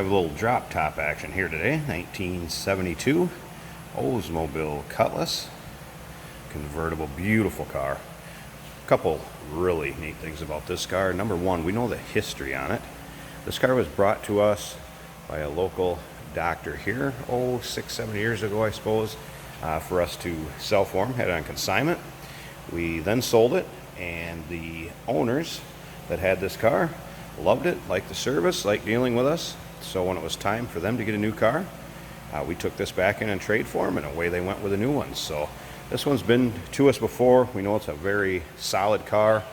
have a little drop top action here today. 1972 Oldsmobile Cutlass. Convertible, beautiful car. A couple really neat things about this car. Number one, we know the history on it. This car was brought to us by a local doctor here, 6-7 years ago, I suppose, for us to sell for him, had it on consignment. We then sold it, and the owners that had this car loved it, liked the service, liked dealing with us. So when it was time for them to get a new car, we took this back in and trade for them, and away they went with a new one. So this one's been to us before. We know it's a very solid car.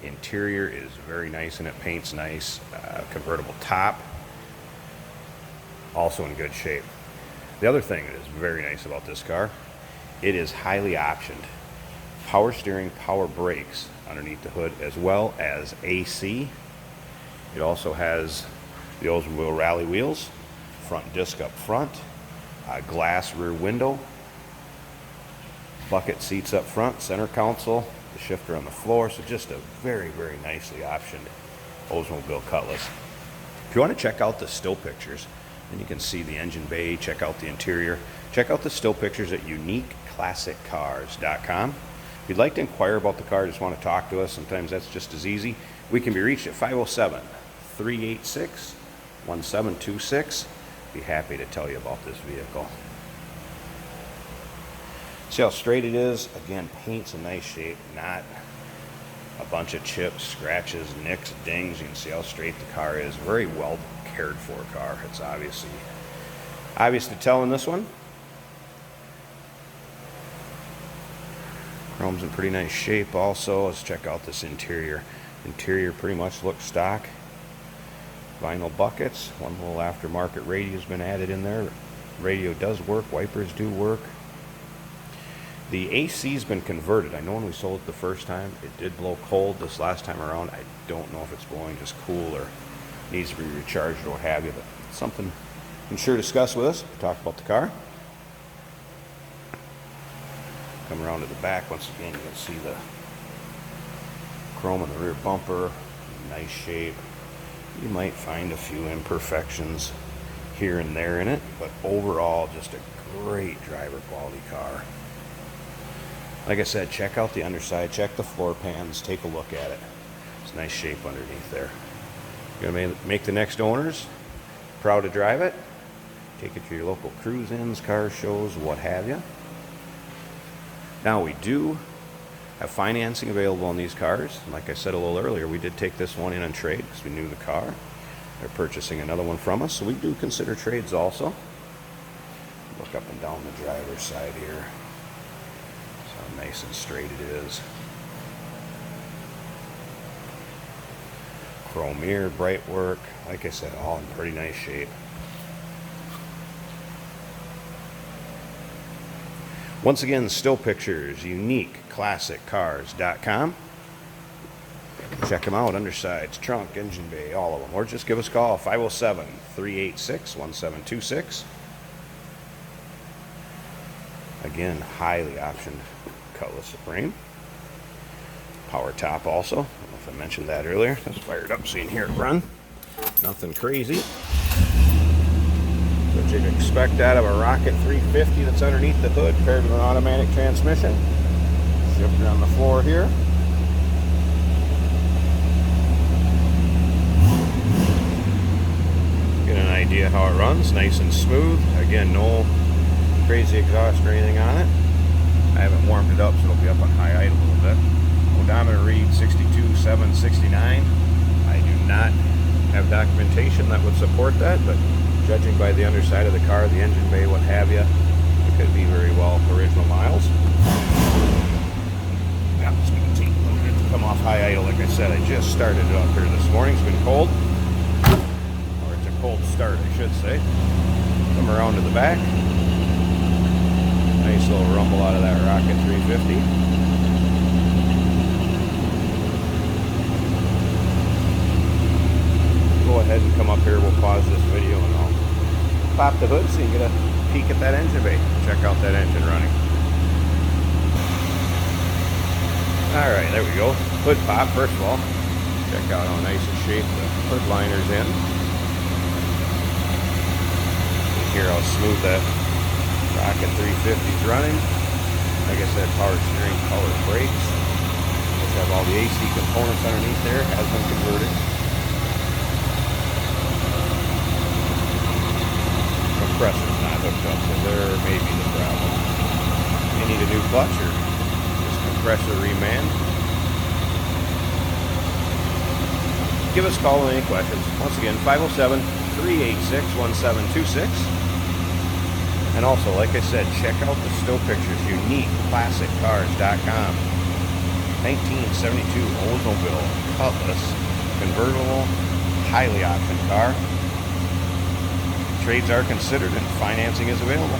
Interior is very nice and it paints nice. Convertible top, also in good shape. The other thing that is very nice about this car, it is highly optioned. Power steering, power brakes underneath the hood, as well as AC. It also has the Oldsmobile Rally wheels, front disc up front, glass rear window, bucket seats up front, center console, the shifter on the floor. So just a very, very nicely optioned Oldsmobile Cutlass. If you want to check out the still pictures, and you can see the engine bay, check out the interior, check out the still pictures at uniqueclassiccars.com. If you'd like to inquire about the car, just want to talk to us, sometimes that's just as easy. We can be reached at 507-386-1726. Be happy to tell you about this vehicle. See how straight it is? Again, paint's in nice shape, not a bunch of chips, scratches, nicks, dings. You can see how straight the car is. Very well cared for car. It's obvious to tell in this one. Chrome's in pretty nice shape also. Let's check out this interior. Interior pretty much looks stock. Vinyl buckets. One little aftermarket radio has been added in there. Radio does work. Wipers do work. The AC's been converted. I know when we sold it the first time, it did blow cold. This last time around, I don't know if it's blowing just cool or needs to be recharged or what have you, but it's something you can sure discuss with us. Talk about the car. Come around to the back. Once again, you can see the chrome in the rear bumper. Nice shape. You might find a few imperfections here and there in it, but overall, just a great driver quality car. Like I said, check out the underside, check the floor pans, take a look at it. It's nice shape underneath there. You're going to make the next owners proud to drive it. Take it to your local cruise-ins, car shows, what have you. Now we do have financing available on these cars. Like I said a little earlier, we did take this one in on trade because we knew the car. They're purchasing another one from us, so we do consider trades also. Look up and down the driver's side here. So how nice and straight it is. Chrome mirror, bright work. Like I said, all in pretty nice shape. Once again, still pictures, uniqueclassiccars.com. Check them out, undersides, trunk, engine bay, all of them. Or just give us a call, 507-386-1726. Again, highly optioned Cutlass Supreme. Power top also. I don't know if I mentioned that earlier. That's fired up so you can hear it run. Nothing crazy. What you'd expect out of a Rocket 350 that's underneath the hood paired with an automatic transmission. Shifter on the floor here. Get an idea how it runs. Nice and smooth. Again, no crazy exhaust or anything on it. I haven't warmed it up, so it'll be up on high idle a little bit. Odometer read 62,769. I do not have documentation that would support that, but judging by the underside of the car, the engine bay, what have you, it could be very well original miles. Yeah, it's going to take a little bit to come off high idle. Like I said, I just started it up here this morning. It's been cold. Or it's a cold start, I should say. Come around to the back. Nice little rumble out of that Rocket 350. Go ahead and come up here. We'll pause this video and I'll pop the hood so you can get a peek at that engine bay. Check out that engine running. Alright, there we go. Hood pop, first of all. Check out how nice and shape the hood liner's in. hear how smooth that Rocket 350's running. Like I said, power steering, power brakes. Let's have all the AC components underneath there. Has been converted. Compressor's not hooked up, so there may be the problem. May need a new clutch or just compressor reman. Give us a call with any questions. Once again, 507-386-1726. And also, like I said, check out the still pictures, uniqueclassiccars.com. 1972 Oldsmobile Cutlass, convertible, highly optioned car. Trades are considered and financing is available.